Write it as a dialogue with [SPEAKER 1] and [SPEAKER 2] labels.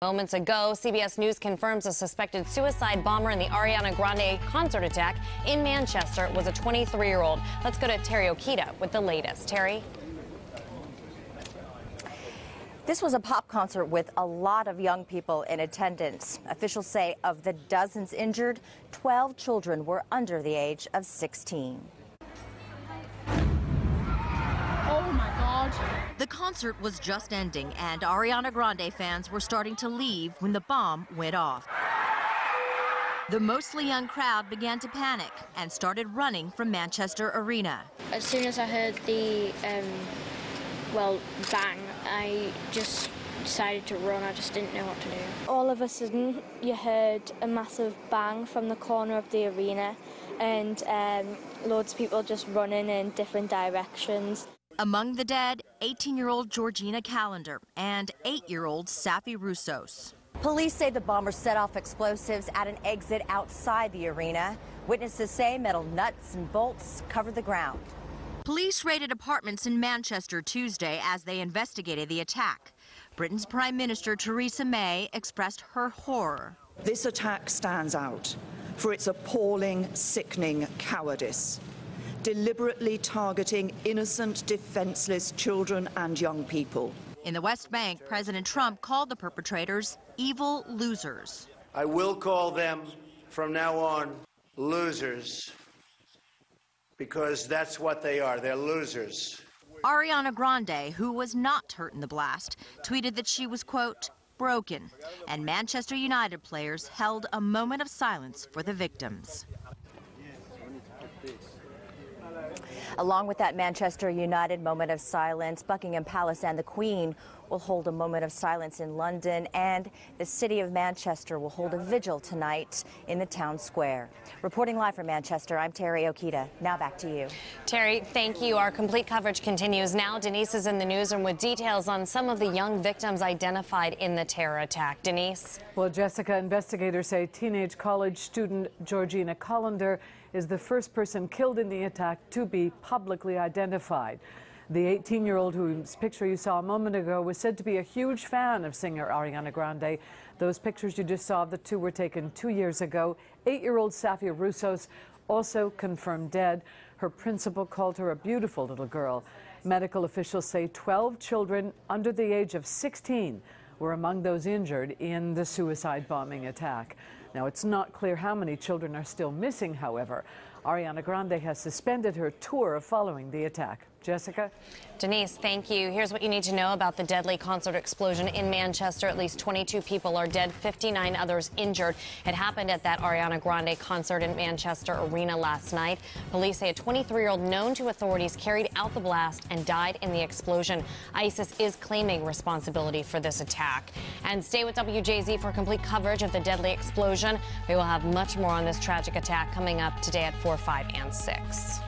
[SPEAKER 1] Moments ago, CBS News confirms a suspected suicide bomber in the Ariana Grande concert attack in Manchester was a 23-year-old. Let's go to Terry Okita with the latest. Terry?
[SPEAKER 2] This was a pop concert with a lot of young people in attendance. Officials say of the dozens injured, 12 children were under the age of 16.
[SPEAKER 3] Oh my God.
[SPEAKER 4] The concert was just ending and Ariana Grande fans were starting to leave when the bomb went off. The mostly young crowd began to panic and started running from Manchester Arena.
[SPEAKER 3] As soon as I heard the, bang, I just decided to run. I just didn't know what to do.
[SPEAKER 5] All of a sudden, you heard a massive bang from the corner of the arena and loads of people just running in different directions.
[SPEAKER 4] Among the dead, 18-year-old Georgina Calendar and 8-year-old Safi Roussos.
[SPEAKER 2] Police say the bomber set off explosives at an exit outside the arena. Witnesses say metal nuts and bolts covered the ground.
[SPEAKER 4] Police raided apartments in Manchester Tuesday as they investigated the attack. Britain's Prime Minister Theresa May expressed her horror.
[SPEAKER 6] This attack stands out for its appalling, sickening cowardice, deliberately targeting innocent, defenseless children and young people.
[SPEAKER 4] In the West Bank, President Trump called the perpetrators evil losers.
[SPEAKER 7] I will call them from now on losers, because that's what they are. They're losers.
[SPEAKER 4] Ariana Grande, who was not hurt in the blast, tweeted that she was, quote, broken, and Manchester United players held a moment of silence for the victims.
[SPEAKER 2] Along with that Manchester United moment of silence, Buckingham Palace and the Queen will hold a moment of silence in London, and the city of Manchester will hold a vigil tonight in the town square. Reporting live from Manchester, I'm Terry Okita. Now back to you.
[SPEAKER 1] Terry, thank you. Our complete coverage continues now. Denise is in the newsroom with details on some of the young victims identified in the terror attack. Denise?
[SPEAKER 8] Well, Jessica, investigators say teenage college student Georgina Calendar is the first person killed in the attack to be publicly identified. The 18-year-old whose picture you saw a moment ago was said to be a huge fan of singer Ariana Grande. Those pictures you just saw of the two were taken 2 years ago. 8-year-old Safi Roussos also confirmed dead. Her principal called her a beautiful little girl. Medical officials say 12 children under the age of 16 were among those injured in the suicide bombing attack. Now, it's not clear how many children are still missing, however. Ariana Grande has suspended her tour following the attack. Jessica?
[SPEAKER 1] Denise, thank you. Here's what you need to know about the deadly concert explosion in Manchester. At least 22 people are dead, 59 others injured. It happened at that Ariana Grande concert in Manchester Arena last night. Police say a 23-year-old known to authorities carried out the blast and died in the explosion. ISIS is claiming responsibility for this attack. And stay with WJZ for complete coverage of the deadly explosion. We will have much more on this tragic attack coming up today at 4, 5, and 6.